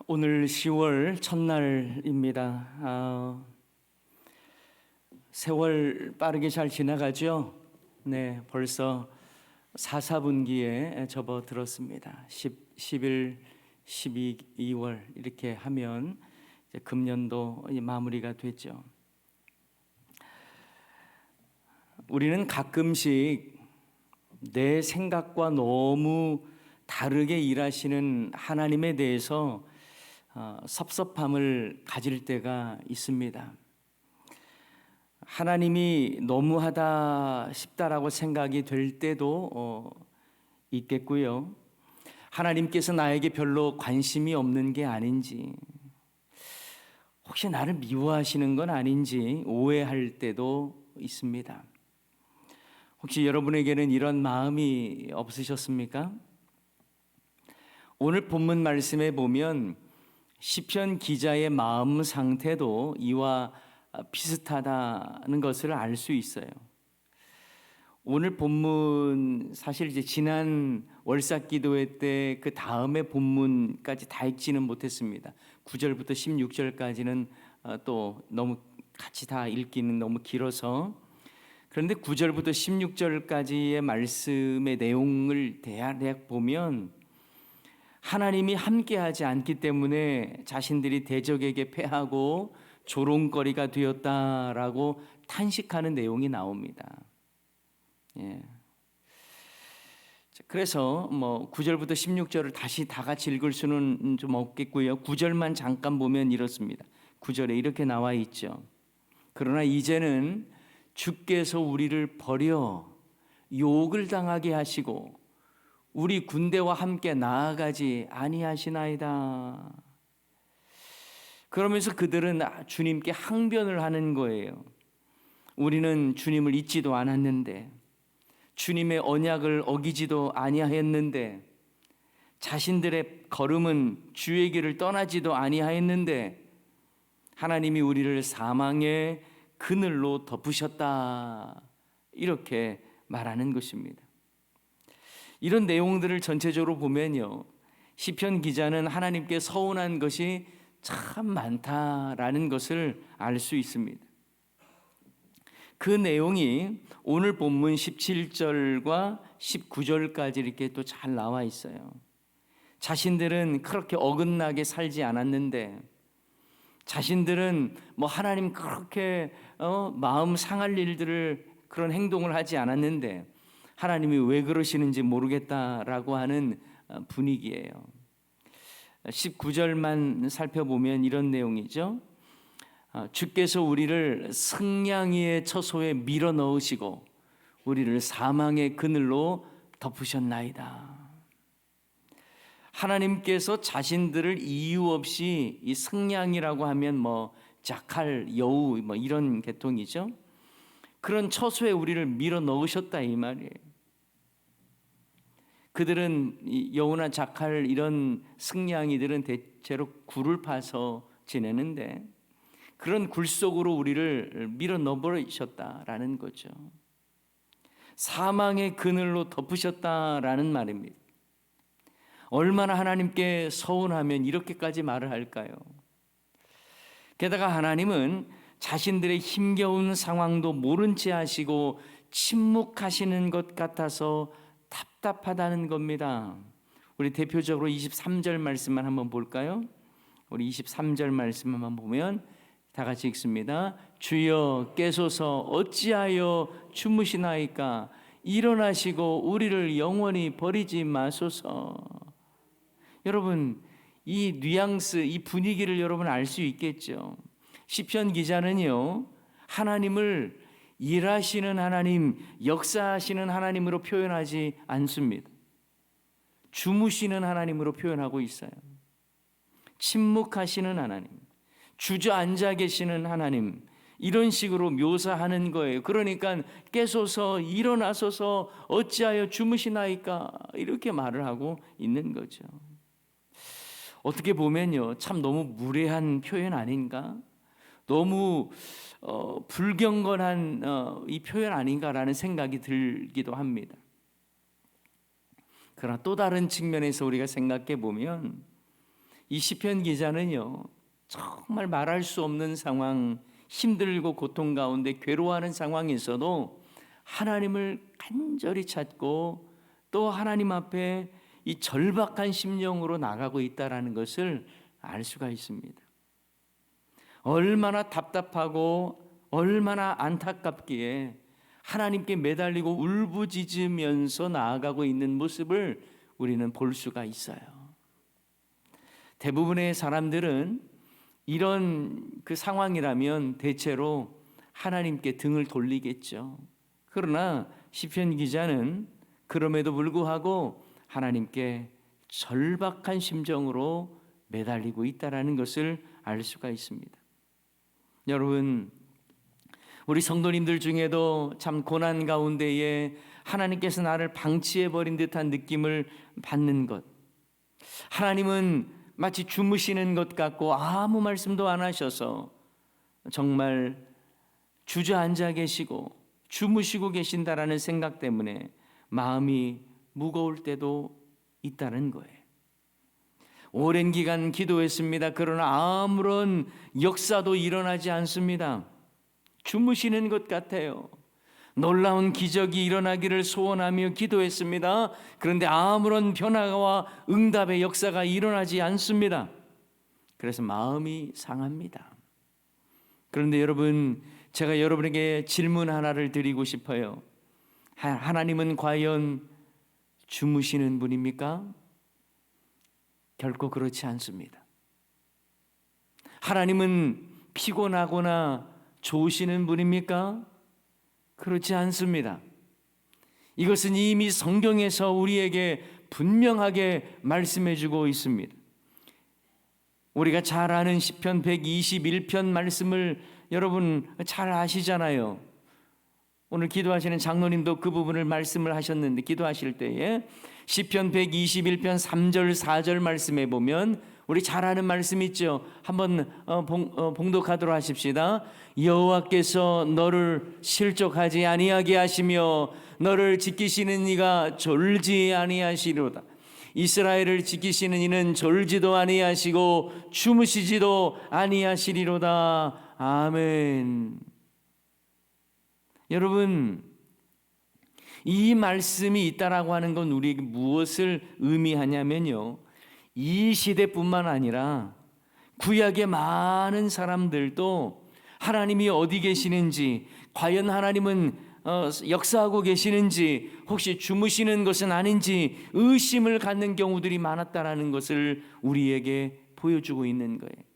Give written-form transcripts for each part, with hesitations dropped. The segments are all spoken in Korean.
오늘 10월 첫날입니다. 세월 빠르게 잘 지나가죠? 네, 벌써 4분기에 접어들었습니다. 11, 12, 2월 이렇게 하면 이제 금년도 마무리가 됐죠. 우리는 가끔씩 내 생각과 너무 다르게 일하시는 하나님에 대해서 섭섭함을 가질 때가 있습니다. 하나님이 너무하다 싶다라고 생각이 될 때도 있겠고요. 하나님께서 나에게 별로 관심이 없는 게 아닌지, 혹시 나를 미워하시는 건 아닌지 오해할 때도 있습니다. 혹시 여러분에게는 이런 마음이 없으셨습니까? 오늘 본문 말씀에 보면 시편 기자의 마음 상태도 이와 비슷하다는 것을 알 수 있어요. 오늘 본문 사실 이제 지난 월삭 기도회 때 그 다음에 본문까지 다 읽지는 못했습니다. 9절부터 16절까지는 또 너무 같이 다 읽기는 너무 길어서. 그런데 9절부터 16절까지의 말씀의 내용을 대략 보면 하나님이 함께하지 않기 때문에 자신들이 대적에게 패하고 조롱거리가 되었다라고 탄식하는 내용이 나옵니다. 예. 그래서 9절부터 16절을 다시 다 같이 읽을 수는 좀 없겠고요. 9절만 잠깐 보면 이렇습니다. 9절에 이렇게 나와 있죠. 그러나 이제는 주께서 우리를 버려 욕을 당하게 하시고 우리 군대와 함께 나아가지 아니하시나이다. 그러면서 그들은 주님께 항변을 하는 거예요. 우리는 주님을 잊지도 않았는데, 주님의 언약을 어기지도 아니하였는데, 자신들의 걸음은 주의 길을 떠나지도 아니하였는데 하나님이 우리를 사망의 그늘로 덮으셨다. 이렇게 말하는 것입니다. 이런 내용들을 전체적으로 보면요, 시편 기자는 하나님께 서운한 것이 참 많다라는 것을 알 수 있습니다. 그 내용이 오늘 본문 17절과 19절까지 이렇게 또 잘 나와 있어요. 자신들은 그렇게 어긋나게 살지 않았는데, 자신들은 하나님 그렇게 마음 상할 일들을, 그런 행동을 하지 않았는데 하나님이 왜 그러시는지 모르겠다라고 하는 분위기예요. 19절만 살펴보면 이런 내용이죠. 주께서 우리를 승냥이의 처소에 밀어 넣으시고 우리를 사망의 그늘로 덮으셨나이다. 하나님께서 자신들을 이유 없이, 이 승냥이라고 하면 자칼, 여우 이런 계통이죠. 그런 처소에 우리를 밀어 넣으셨다 이 말이에요. 그들은 여우나 자칼 이런 승냥이들은 대체로 굴을 파서 지내는데 그런 굴 속으로 우리를 밀어 넣어버리셨다라는 거죠. 사망의 그늘로 덮으셨다라는 말입니다. 얼마나 하나님께 서운하면 이렇게까지 말을 할까요? 게다가 하나님은 자신들의 힘겨운 상황도 모른 채 하시고 침묵하시는 것 같아서 답답하다는 겁니다. 우리 대표적으로 23절 말씀만 한번 볼까요? 우리 23절 말씀 한번 보면 다 같이 읽습니다. 주여 깨소서 어찌하여 주무시나이까? 일어나시고 우리를 영원히 버리지 마소서. 여러분, 이 뉘앙스, 이 분위기를 여러분 알 수 있겠죠. 시편 기자는요, 하나님을 일하시는 하나님, 역사하시는 하나님으로 표현하지 않습니다. 주무시는 하나님으로 표현하고 있어요. 침묵하시는 하나님, 주저앉아 계시는 하나님, 이런 식으로 묘사하는 거예요. 그러니까 깨소서 일어나소서 어찌하여 주무시나이까, 이렇게 말을 하고 있는 거죠. 어떻게 보면요, 참 너무 무례한 표현 아닌가? 너무 불경건한 이 표현 아닌가라는 생각이 들기도 합니다. 그러나 또 다른 측면에서 우리가 생각해 보면 이 시편 기자는요, 정말 말할 수 없는 상황, 힘들고 고통 가운데 괴로워하는 상황에서도 하나님을 간절히 찾고 또 하나님 앞에 이 절박한 심령으로 나가고 있다라는 것을 알 수가 있습니다. 얼마나 답답하고 얼마나 안타깝기에 하나님께 매달리고 울부짖으면서 나아가고 있는 모습을 우리는 볼 수가 있어요. 대부분의 사람들은 이런 그 상황이라면 대체로 하나님께 등을 돌리겠죠. 그러나 시편 기자는 그럼에도 불구하고 하나님께 절박한 심정으로 매달리고 있다라는 것을 알 수가 있습니다. 여러분, 우리 성도님들 중에도 참 고난 가운데에 하나님께서 나를 방치해버린 듯한 느낌을 받는 것, 하나님은 마치 주무시는 것 같고 아무 말씀도 안 하셔서 정말 주저앉아 계시고 주무시고 계신다라는 생각 때문에 마음이 무거울 때도 있다는 거예요. 오랜 기간 기도했습니다. 그러나 아무런 역사도 일어나지 않습니다. 주무시는 것 같아요. 놀라운 기적이 일어나기를 소원하며 기도했습니다. 그런데 아무런 변화와 응답의 역사가 일어나지 않습니다. 그래서 마음이 상합니다. 그런데 여러분, 제가 여러분에게 질문 하나를 드리고 싶어요. 하나님은 과연 주무시는 분입니까? 결코 그렇지 않습니다. 하나님은 피곤하거나 좋으시는 분입니까? 그렇지 않습니다. 이것은 이미 성경에서 우리에게 분명하게 말씀해 주고 있습니다. 우리가 잘 아는 시편 121편 말씀을 여러분 잘 아시잖아요. 오늘 기도하시는 장로님도 그 부분을 말씀을 하셨는데, 기도하실 때에 시편 121편 3절 4절 말씀에 보면 우리 잘 아는 말씀 있죠. 한번 봉독하도록 하십시다. 여호와께서 너를 실족하지 아니하게 하시며 너를 지키시는 이가 졸지 아니하시리로다. 이스라엘을 지키시는 이는 졸지도 아니하시고 주무시지도 아니하시리로다. 아멘. 여러분, 이 말씀이 있다라고 하는 건 우리에게 무엇을 의미하냐면요, 이 시대뿐만 아니라 구약의 많은 사람들도 하나님이 어디 계시는지, 과연 하나님은 역사하고 계시는지, 혹시 주무시는 것은 아닌지 의심을 갖는 경우들이 많았다라는 것을 우리에게 보여주고 있는 거예요.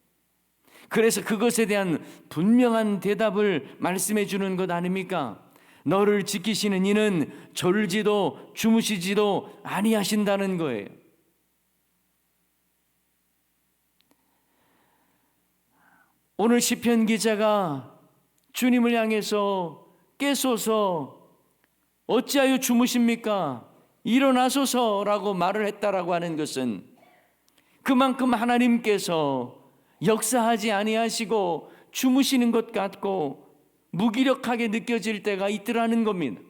그래서 그것에 대한 분명한 대답을 말씀해 주는 것 아닙니까? 너를 지키시는 이는 졸지도 주무시지도 아니하신다는 거예요. 오늘 시편 기자가 주님을 향해서 깨소서 어찌하여 주무십니까? 일어나소서라고 말을 했다라고 하는 것은 그만큼 하나님께서 역사하지 아니하시고 주무시는 것 같고 무기력하게 느껴질 때가 있더라는 겁니다.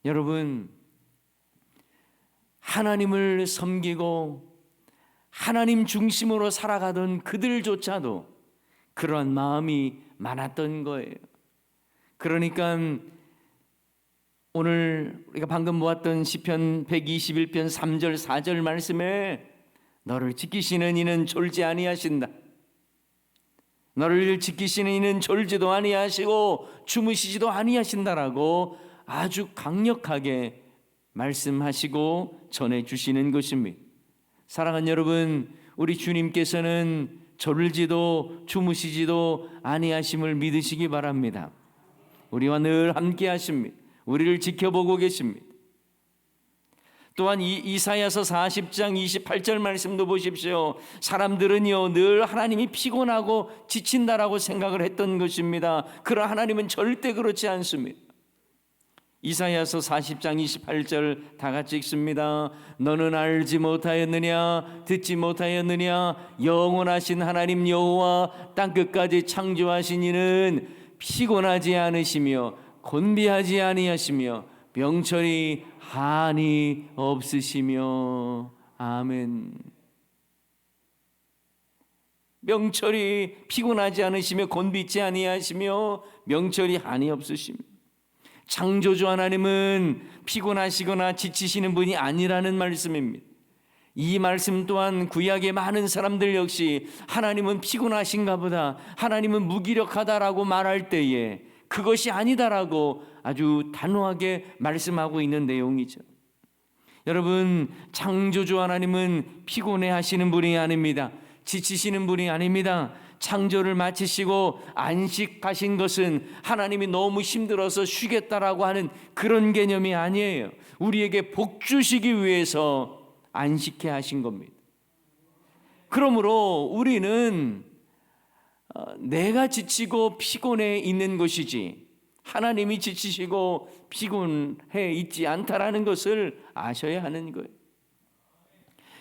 여러분, 하나님을 섬기고 하나님 중심으로 살아가던 그들조차도 그런 마음이 많았던 거예요. 그러니까 오늘 우리가 방금 보았던 시편 121편 3절 4절 말씀에 너를 지키시는 이는 졸지 아니하신다. 너를 지키시는 이는 졸지도 아니하시고 주무시지도 아니하신다라고 아주 강력하게 말씀하시고 전해주시는 것입니다. 사랑하는 여러분, 우리 주님께서는 졸지도 주무시지도 아니하심을 믿으시기 바랍니다. 우리와 늘 함께 하십니다. 우리를 지켜보고 계십니다. 또한 이사야서 40장 28절 말씀도 보십시오. 사람들은요 늘 하나님이 피곤하고 지친다라고 생각을 했던 것입니다. 그러나 하나님은 절대 그렇지 않습니다. 이사야서 40장 28절 다 같이 읽습니다. 너는 알지 못하였느냐 듣지 못하였느냐 영원하신 하나님 여호와 땅끝까지 창조하신 이는 피곤하지 않으시며 곤비하지 아니하시며 명철이 한이 없으시며. 아멘. 명철이 피곤하지 않으시며 곤비지 아니하시며 명철이 한이 없으시며. 창조주 하나님은 피곤하시거나 지치시는 분이 아니라는 말씀입니다. 이 말씀 또한 구약의 많은 사람들 역시 하나님은 피곤하신가 보다, 하나님은 무기력하다라고 말할 때에 그것이 아니다라고 아주 단호하게 말씀하고 있는 내용이죠. 여러분, 창조주 하나님은 피곤해 하시는 분이 아닙니다. 지치시는 분이 아닙니다. 창조를 마치시고 안식하신 것은 하나님이 너무 힘들어서 쉬겠다라고 하는 그런 개념이 아니에요. 우리에게 복 주시기 위해서 안식해 하신 겁니다. 그러므로 우리는 내가 지치고 피곤해 있는 것이지 하나님이 지치시고 피곤해 있지 않다라는 것을 아셔야 하는 거예요.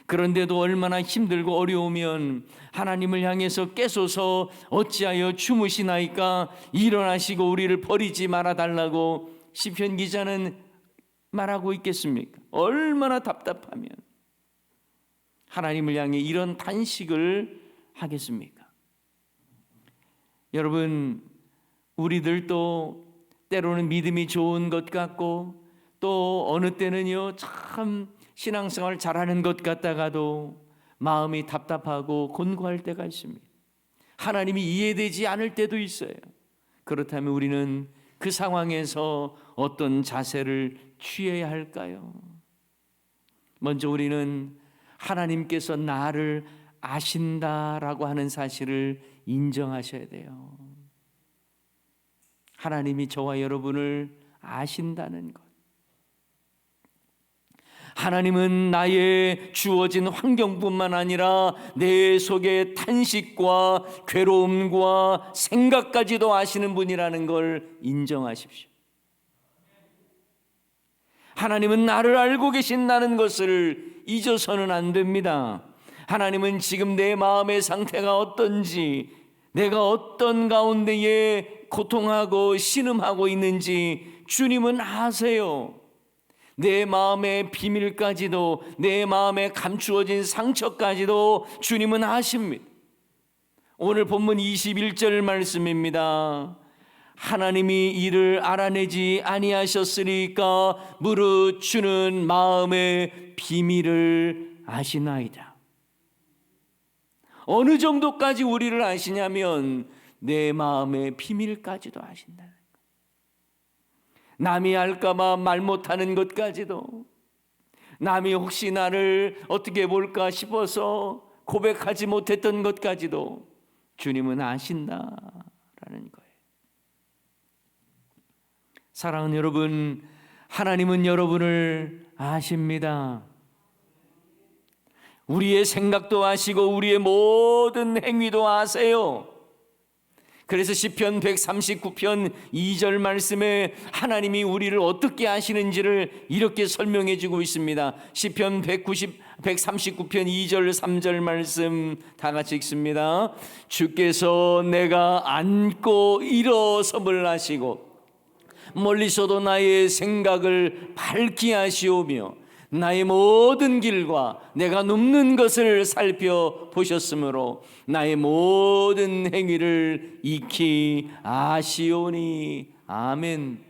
그런데도 얼마나 힘들고 어려우면 하나님을 향해서 깨소서 어찌하여 주무시나이까, 일어나시고 우리를 버리지 말아달라고 시편 기자는 말하고 있겠습니까? 얼마나 답답하면 하나님을 향해 이런 단식을 하겠습니까? 여러분, 우리들도 때로는 믿음이 좋은 것 같고 또 어느 때는요 참 신앙생활 잘하는 것 같다가도 마음이 답답하고 곤고할 때가 있습니다. 하나님이 이해되지 않을 때도 있어요. 그렇다면 우리는 그 상황에서 어떤 자세를 취해야 할까요? 먼저 우리는 하나님께서 나를 아신다라고 하는 사실을 인정하셔야 돼요. 하나님이 저와 여러분을 아신다는 것. 하나님은 나의 주어진 환경뿐만 아니라 내 속의 탄식과 괴로움과 생각까지도 아시는 분이라는 걸 인정하십시오. 하나님은 나를 알고 계신다는 것을 잊어서는 안 됩니다. 하나님은 지금 내 마음의 상태가 어떤지, 내가 어떤 가운데에 고통하고 신음하고 있는지 주님은 아세요. 내 마음의 비밀까지도, 내 마음에 감추어진 상처까지도 주님은 아십니다. 오늘 본문 21절 말씀입니다. 하나님이 이를 알아내지 아니하셨으리까 무릇 주는 마음의 비밀을 아시나이다. 어느 정도까지 우리를 아시냐면 내 마음의 비밀까지도 아신다. 남이 알까봐 말 못하는 것까지도, 남이 혹시 나를 어떻게 볼까 싶어서 고백하지 못했던 것까지도 주님은 아신다라는 거예요. 사랑하는 여러분, 하나님은 여러분을 아십니다. 우리의 생각도 아시고 우리의 모든 행위도 아세요. 그래서 시편 139편 2절 말씀에 하나님이 우리를 어떻게 아시는지를 이렇게 설명해 주고 있습니다. 시편 139편 2절 3절 말씀 다 같이 읽습니다. 주께서 내가 앉고 일어섬을 하시고 멀리서도 나의 생각을 밝히 하시오며 나의 모든 길과 내가 눕는 것을 살펴보셨으므로 나의 모든 행위를 익히 아시오니. 아멘.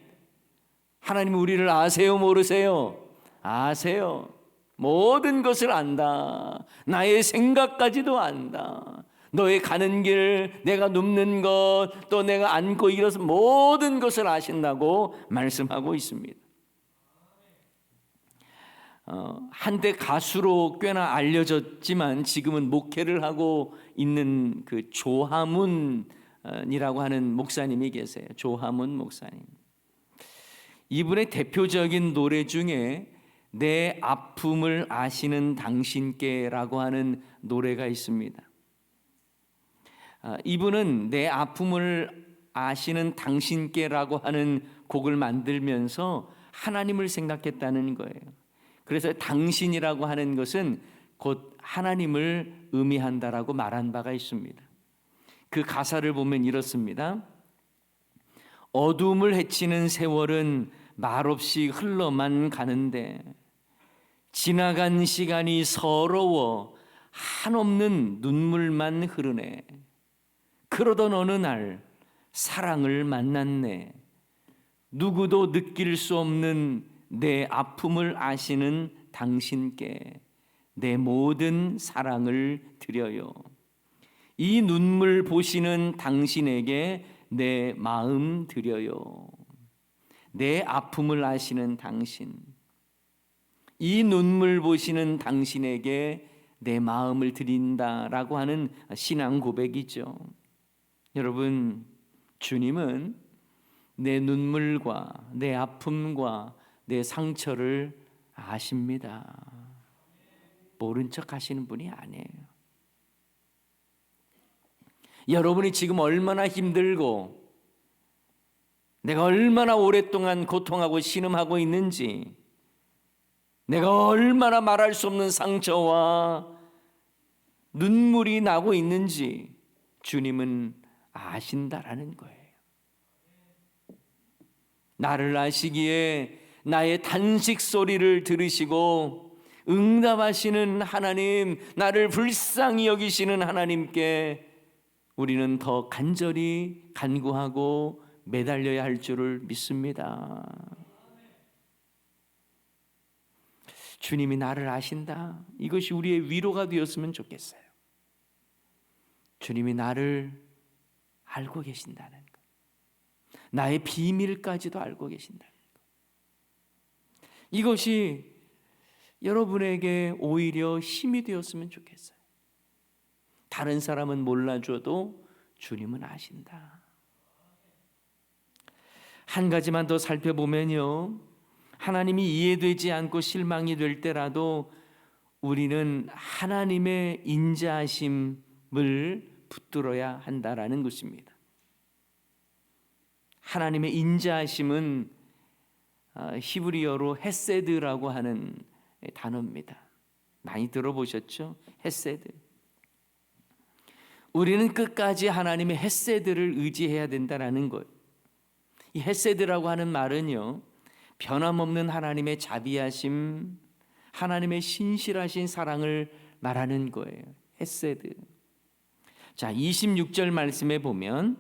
하나님 우리를 아세요, 모르세요? 아세요. 모든 것을 안다. 나의 생각까지도 안다. 너의 가는 길, 내가 눕는 것, 또 내가 앉고 일어서 모든 것을 아신다고 말씀하고 있습니다. 한때 가수로 꽤나 알려졌지만 지금은 목회를 하고 있는 그 조하문이라고 하는 목사님이 계세요. 조하문 목사님. 이분의 대표적인 노래 중에 내 아픔을 아시는 당신께라고 하는 노래가 있습니다. 이분은 내 아픔을 아시는 당신께라고 하는 곡을 만들면서 하나님을 생각했다는 거예요. 그래서 당신이라고 하는 것은 곧 하나님을 의미한다라고 말한 바가 있습니다. 그 가사를 보면 이렇습니다. 어둠을 헤치는 세월은 말없이 흘러만 가는데 지나간 시간이 서러워 한없는 눈물만 흐르네. 그러던 어느 날 사랑을 만났네. 누구도 느낄 수 없는 내 아픔을 아시는 당신께 내 모든 사랑을 드려요. 이 눈물 보시는 당신에게 내 마음 드려요. 내 아픔을 아시는 당신, 이 눈물 보시는 당신에게 내 마음을 드린다라고 하는 신앙 고백이죠. 여러분, 주님은 내 눈물과 내 아픔과 내 상처를 아십니다. 모른 척 하시는 분이 아니에요. 여러분이 지금 얼마나 힘들고 내가 얼마나 오랫동안 고통하고 신음하고 있는지, 내가 얼마나 말할 수 없는 상처와 눈물이 나고 있는지 주님은 아신다라는 거예요. 나를 아시기에 나의 탄식 소리를 들으시고 응답하시는 하나님, 나를 불쌍히 여기시는 하나님께 우리는 더 간절히 간구하고 매달려야 할 줄을 믿습니다. 주님이 나를 아신다. 이것이 우리의 위로가 되었으면 좋겠어요. 주님이 나를 알고 계신다는 것, 나의 비밀까지도 알고 계신다는 것, 이것이 여러분에게 오히려 힘이 되었으면 좋겠어요. 다른 사람은 몰라줘도 주님은 아신다. 한 가지만 더 살펴보면요, 하나님이 이해되지 않고 실망이 될 때라도 우리는 하나님의 인자하심을 붙들어야 한다라는 것입니다. 하나님의 인자하심은 히브리어로 헤세드라고 하는 단어입니다. 많이 들어보셨죠? 헤세드. 우리는 끝까지 하나님의 헤세드를 의지해야 된다라는 거예요. 이 헤세드라고 하는 말은요, 변함없는 하나님의 자비하심, 하나님의 신실하신 사랑을 말하는 거예요. 헤세드. 자, 26절 말씀에 보면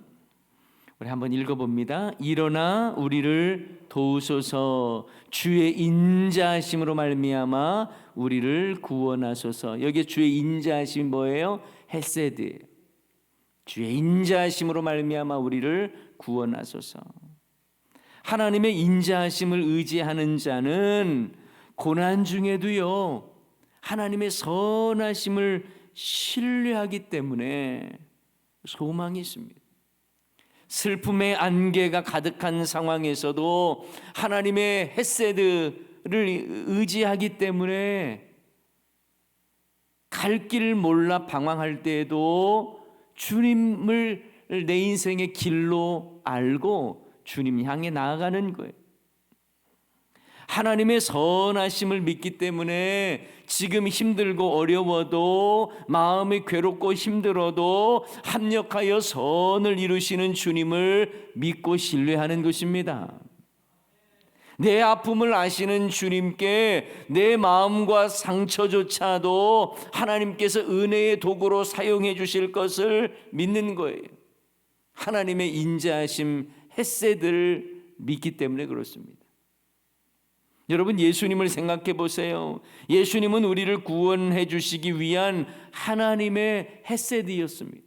우리 한번 읽어봅니다. 일어나 우리를 도우소서, 주의 인자하심으로 말미암아 우리를 구원하소서. 여기에 주의 인자하심이 뭐예요? 헤세드. 주의 인자하심으로 말미암아 우리를 구원하소서. 하나님의 인자하심을 의지하는 자는 고난 중에도요, 하나님의 선하심을 신뢰하기 때문에 소망이 있습니다. 슬픔의 안개가 가득한 상황에서도 하나님의 헤세드를 의지하기 때문에 갈 길을 몰라 방황할 때에도 주님을 내 인생의 길로 알고 주님 향해 나아가는 거예요. 하나님의 선하심을 믿기 때문에 지금 힘들고 어려워도, 마음이 괴롭고 힘들어도 합력하여 선을 이루시는 주님을 믿고 신뢰하는 것입니다. 내 아픔을 아시는 주님께 내 마음과 상처조차도 하나님께서 은혜의 도구로 사용해 주실 것을 믿는 거예요. 하나님의 인자하심, 헤세드를 믿기 때문에 그렇습니다. 여러분, 예수님을 생각해 보세요. 예수님은 우리를 구원해 주시기 위한 하나님의 헤세드였습니다.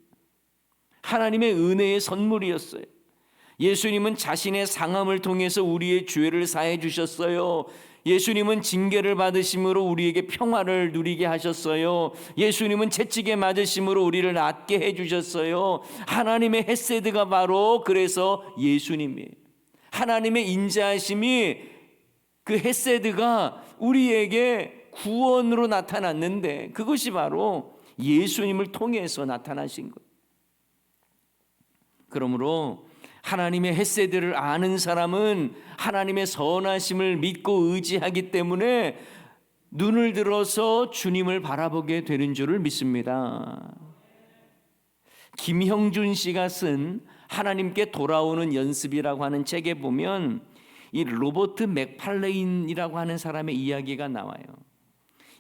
하나님의 은혜의 선물이었어요. 예수님은 자신의 상함을 통해서 우리의 죄를 사해 주셨어요. 예수님은 징계를 받으심으로 우리에게 평화를 누리게 하셨어요. 예수님은 채찍에 맞으심으로 우리를 낫게 해주셨어요. 하나님의 헤세드가 바로 그래서 예수님이에요. 하나님의 인자하심이, 그 헤세드가 우리에게 구원으로 나타났는데 그것이 바로 예수님을 통해서 나타나신 거예요. 그러므로 하나님의 헤세드를 아는 사람은 하나님의 선하심을 믿고 의지하기 때문에 눈을 들어서 주님을 바라보게 되는 줄을 믿습니다. 김형준 씨가 쓴 하나님께 돌아오는 연습이라고 하는 책에 보면 이 로버트 맥팔레인이라고 하는 사람의 이야기가 나와요.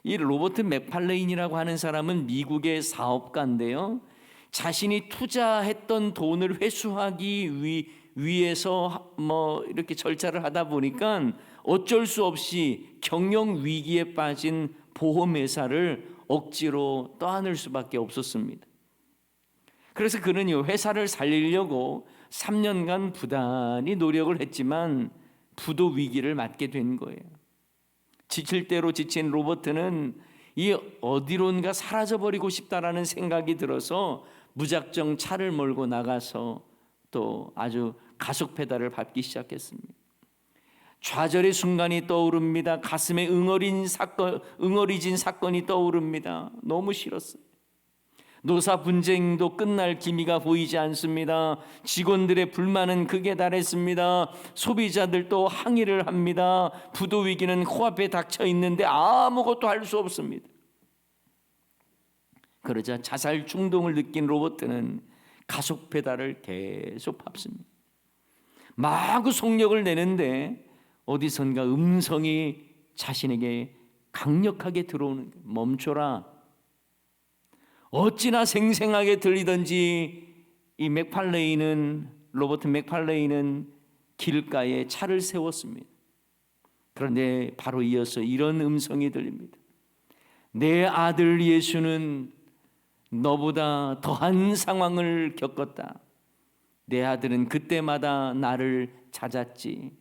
이 로버트 맥팔레인이라고 하는 사람은 미국의 사업가인데요. 자신이 투자했던 돈을 회수하기 위해서 이렇게 절차를 하다 보니까 어쩔 수 없이 경영 위기에 빠진 보험회사를 억지로 떠안을 수밖에 없었습니다. 그래서 그는 이 회사를 살리려고 3년간 부단히 노력을 했지만 부도 위기를 맞게 된 거예요. 지칠 대로 지친 로버트는 이 어디론가 사라져버리고 싶다라는 생각이 들어서 무작정 차를 몰고 나가서 또 아주 가속 페달을 밟기 시작했습니다. 좌절의 순간이 떠오릅니다. 가슴에 응어리진 사건이 떠오릅니다. 너무 싫었어요. 노사 분쟁도 끝날 기미가 보이지 않습니다. 직원들의 불만은 극에 달했습니다. 소비자들도 항의를 합니다. 부도 위기는 코앞에 닥쳐 있는데 아무것도 할 수 없습니다. 그러자 자살 충동을 느낀 로버트는 가속 페달을 계속 밟습니다. 마구 속력을 내는데 어디선가 음성이 자신에게 강력하게 들어오는 거예요. 멈춰라. 어찌나 생생하게 들리던지 이 로버트 맥팔레인은 길가에 차를 세웠습니다. 그런데 바로 이어서 이런 음성이 들립니다. 내 아들 예수는 너보다 더한 상황을 겪었다. 내 아들은 그때마다 나를 찾았지.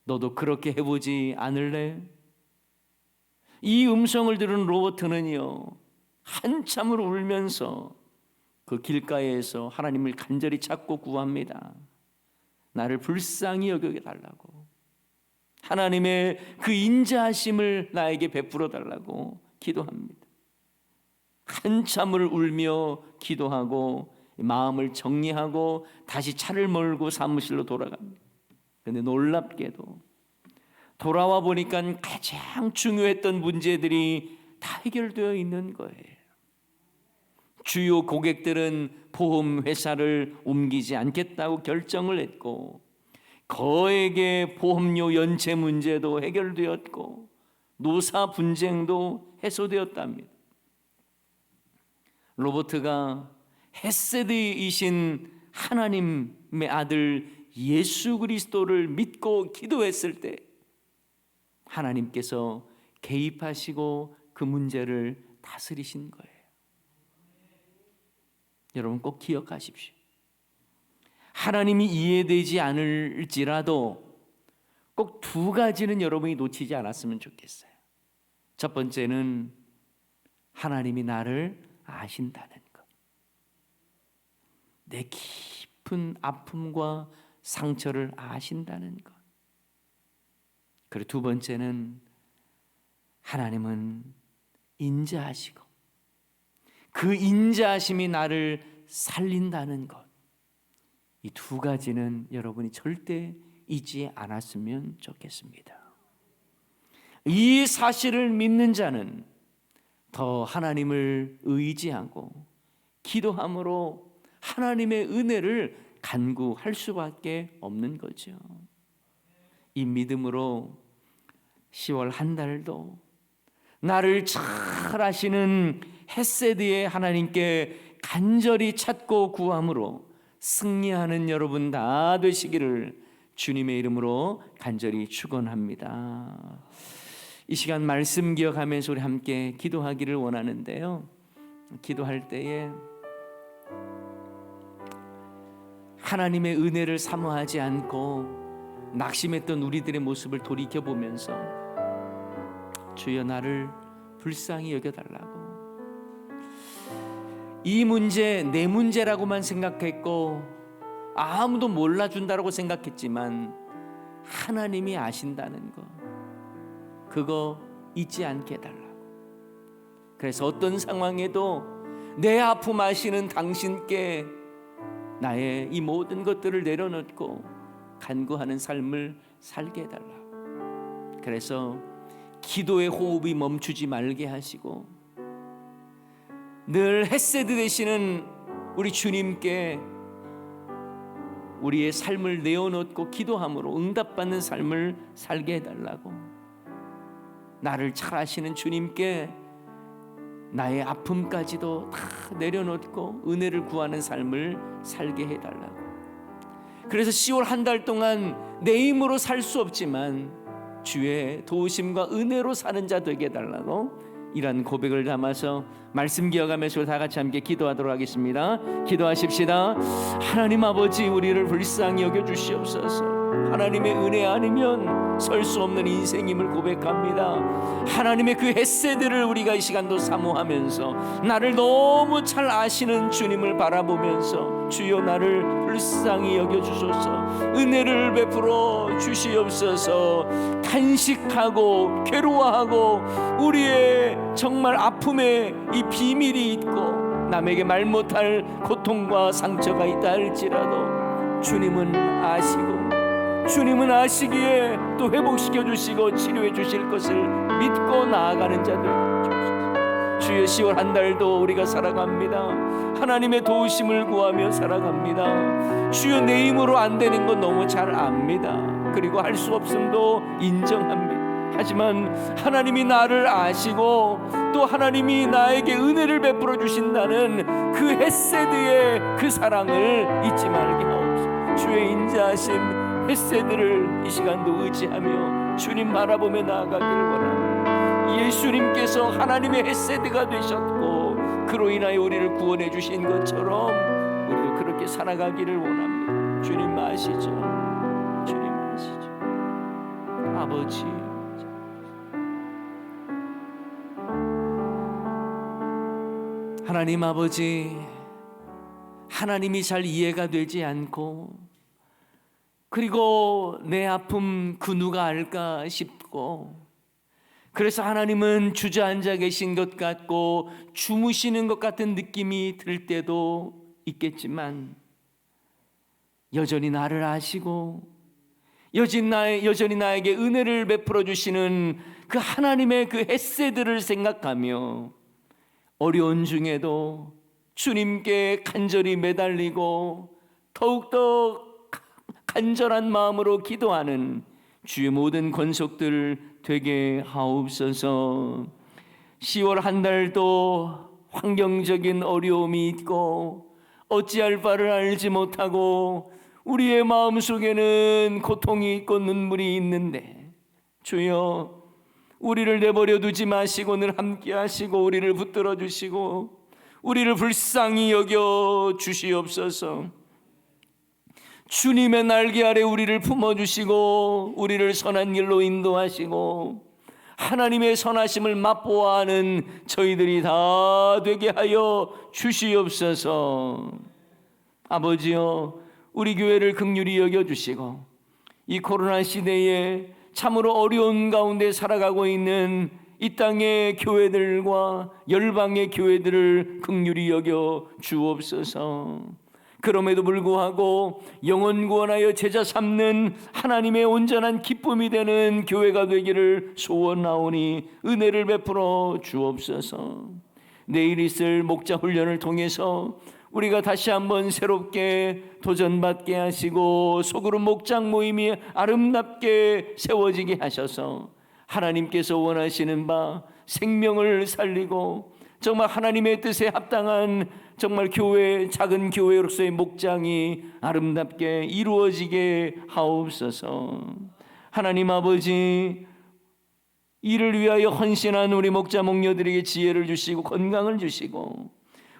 너도 그렇게 해보지 않을래? 이 음성을 들은 로버트는요, 한참을 울면서 그 길가에서 하나님을 간절히 찾고 구합니다. 나를 불쌍히 여겨달라고, 하나님의 그 인자하심을 나에게 베풀어 달라고 기도합니다. 한참을 울며 기도하고 마음을 정리하고 다시 차를 몰고 사무실로 돌아갑니다. 그런데 놀랍게도 돌아와 보니까 가장 중요했던 문제들이 다 해결되어 있는 거예요. 주요 고객들은 보험회사를 옮기지 않겠다고 결정을 했고, 거액의 보험료 연체 문제도 해결되었고, 노사 분쟁도 해소되었답니다. 로버트가 헤세드이신 하나님의 아들 예수 그리스도를 믿고 기도했을 때 하나님께서 개입하시고 그 문제를 다스리신 거예요. 여러분 꼭 기억하십시오. 하나님이 이해되지 않을지라도 꼭 두 가지는 여러분이 놓치지 않았으면 좋겠어요. 첫 번째는 하나님이 나를 아신다는 것. 내 깊은 아픔과 상처를 아신다는 것. 그리고 두 번째는 하나님은 인자하시고 그 인자하심이 나를 살린다는 것. 이 두 가지는 여러분이 절대 잊지 않았으면 좋겠습니다. 이 사실을 믿는 자는 더 하나님을 의지하고 기도함으로 하나님의 은혜를 간구할 수밖에 없는 거죠. 이 믿음으로 10월 한 달도 나를 잘 아시는 헤세드의 하나님께 간절히 찾고 구함으로 승리하는 여러분 다 되시기를 주님의 이름으로 간절히 축원합니다. 이 시간 말씀 기억하면서 우리 함께 기도하기를 원하는데요. 기도할 때에 하나님의 은혜를 사모하지 않고 낙심했던 우리들의 모습을 돌이켜보면서 주여 나를 불쌍히 여겨달라고, 이 문제 내 문제라고만 생각했고 아무도 몰라준다고 생각했지만 하나님이 아신다는 거, 그거 잊지 않게 해달라고. 그래서 어떤 상황에도 내 아픔 아시는 당신께 나의 이 모든 것들을 내려놓고 간구하는 삶을 살게 해달라고. 그래서 기도의 호흡이 멈추지 말게 하시고 늘 헤세드 되시는 우리 주님께 우리의 삶을 내어놓고 기도함으로 응답받는 삶을 살게 해달라고. 나를 잘 아시는 주님께 나의 아픔까지도 다 내려놓고 은혜를 구하는 삶을 살게 해달라고. 그래서 10월 한 달 동안 내 힘으로 살 수 없지만 주의 도우심과 은혜로 사는 자 되게 해달라고 이런 고백을 담아서 말씀 기억하면서 다 같이 함께 기도하도록 하겠습니다. 기도하십시다. 하나님 아버지, 우리를 불쌍히 여겨주시옵소서. 하나님의 은혜 아니면 설 수 없는 인생임을 고백합니다. 하나님의 그 햇새들을 우리가 이 시간도 사모하면서 나를 너무 잘 아시는 주님을 바라보면서 주여 나를 불쌍히 여겨주소서. 은혜를 베풀어 주시옵소서. 탄식하고 괴로워하고 우리의 정말 아픔에 이 비밀이 있고 남에게 말 못할 고통과 상처가 있다 할지라도 주님은 아시고 주님은 아시기에 또 회복시켜 주시고 치료해 주실 것을 믿고 나아가는 자들 주옵소서. 주의 10월 한 달도 우리가 살아갑니다. 하나님의 도우심을 구하며 살아갑니다. 주여 내 힘으로 안 되는 건 너무 잘 압니다. 그리고 할 수 없음도 인정합니다. 하지만 하나님이 나를 아시고 또 하나님이 나에게 은혜를 베풀어 주신다는 그 햇새드의 그 사랑을 잊지 말게 하옵소서. 주의 인자하심 햇새들을 이 시간도 의지하며 주님 바라보며 나아가기를 원합니다. 예수님께서 하나님의 햇새드가 되셨고 그로 인하여 우리를 구원해 주신 것처럼 우리도 그렇게 살아가기를 원합니다. 주님 아시죠? 주님 아시죠? 아버지, 하나님 아버지, 하나님이 잘 이해가 되지 않고 그리고 내 아픔 그 누가 알까 싶고 그래서 하나님은 주저앉아 계신 것 같고 주무시는 것 같은 느낌이 들 때도 있겠지만 여전히 나를 아시고 여전히 나에게 은혜를 베풀어 주시는 그 하나님의 그 햇새들을 생각하며 어려운 중에도 주님께 간절히 매달리고 더욱더 간절한 마음으로 기도하는 주의 모든 권속들 되게 하옵소서. 10월 한 달도 환경적인 어려움이 있고 어찌할 바를 알지 못하고 우리의 마음속에는 고통이 있고 눈물이 있는데 주여 우리를 내버려 두지 마시고 늘 함께 하시고 우리를 붙들어 주시고 우리를 불쌍히 여겨 주시옵소서. 주님의 날개 아래 우리를 품어주시고 우리를 선한 길로 인도하시고 하나님의 선하심을 맛보아하는 저희들이 다 되게 하여 주시옵소서. 아버지여, 우리 교회를 긍휼히 여겨주시고 이 코로나 시대에 참으로 어려운 가운데 살아가고 있는 이 땅의 교회들과 열방의 교회들을 긍휼히 여겨 주옵소서. 그럼에도 불구하고 영혼 구원하여 제자 삼는 하나님의 온전한 기쁨이 되는 교회가 되기를 소원하오니 은혜를 베풀어 주옵소서. 내일 있을 목자 훈련을 통해서 우리가 다시 한번 새롭게 도전받게 하시고 소그룹 목장 모임이 아름답게 세워지게 하셔서 하나님께서 원하시는 바 생명을 살리고 정말 하나님의 뜻에 합당한 정말 교회, 작은 교회로서의 목장이 아름답게 이루어지게 하옵소서. 하나님 아버지, 이를 위하여 헌신한 우리 목자 목녀들에게 지혜를 주시고 건강을 주시고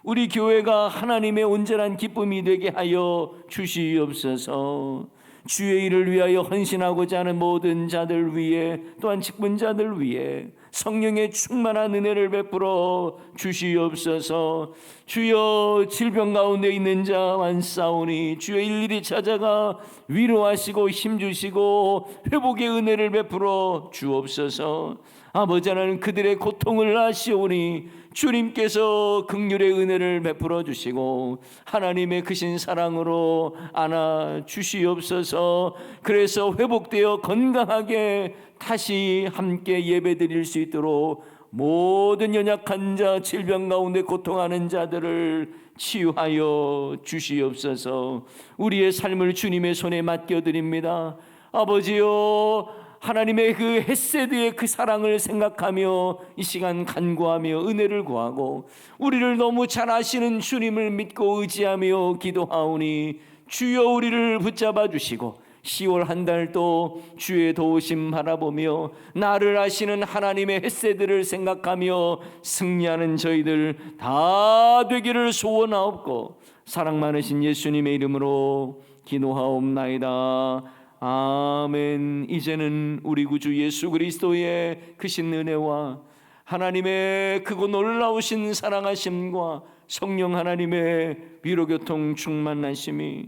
우리 교회가 하나님의 온전한 기쁨이 되게 하여 주시옵소서. 주의 일을 위하여 헌신하고자 하는 모든 자들 위에 또한 직분자들 위에 성령의 충만한 은혜를 베풀어 주시옵소서. 주여, 질병 가운데 있는 자 완사오니 주여 일일이 찾아가 위로하시고 힘주시고 회복의 은혜를 베풀어 주옵소서. 아버지 하나님, 그들의 고통을 아시오니 주님께서 긍휼의 은혜를 베풀어 주시고 하나님의 크신 사랑으로 안아 주시옵소서. 그래서 회복되어 건강하게 다시 함께 예배드릴 수 있도록 모든 연약한 자, 질병 가운데 고통하는 자들을 치유하여 주시옵소서. 우리의 삶을 주님의 손에 맡겨드립니다. 아버지요, 하나님의 그 헤세드의 그 사랑을 생각하며 이 시간 간구하며 은혜를 구하고 우리를 너무 잘 아시는 주님을 믿고 의지하며 기도하오니 주여 우리를 붙잡아 주시고 10월 한 달도 주의 도우심 바라보며 나를 아시는 하나님의 헤세드를 생각하며 승리하는 저희들 다 되기를 소원하옵고 사랑 많으신 예수님의 이름으로 기도하옵나이다. 아멘. 이제는 우리 구주 예수 그리스도의 크신 은혜와 하나님의 크고 놀라우신 사랑하심과 성령 하나님의 위로교통 충만하심이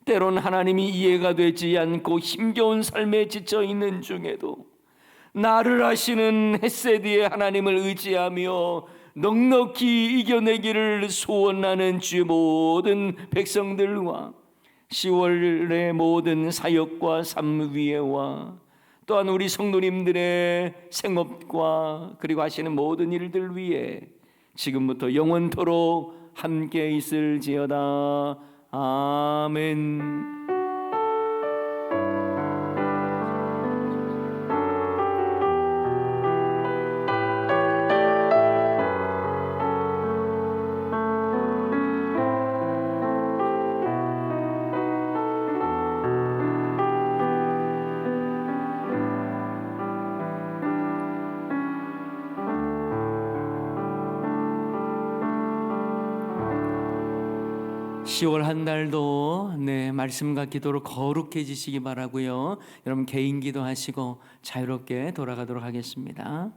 때론 하나님이 이해가 되지 않고 힘겨운 삶에 지쳐 있는 중에도 나를 아시는 헤세드의 하나님을 의지하며 넉넉히 이겨내기를 소원하는 주의 모든 백성들과 10월의 모든 사역과 삶 위에와 또한 우리 성도님들의 생업과 그리고 하시는 모든 일들 위에 지금부터 영원토록 함께 있을지어다. 아멘. 10월 한 달도 말씀과 기도로 거룩해지시기 바라고요. 여러분 개인 기도하시고 자유롭게 돌아가도록 하겠습니다.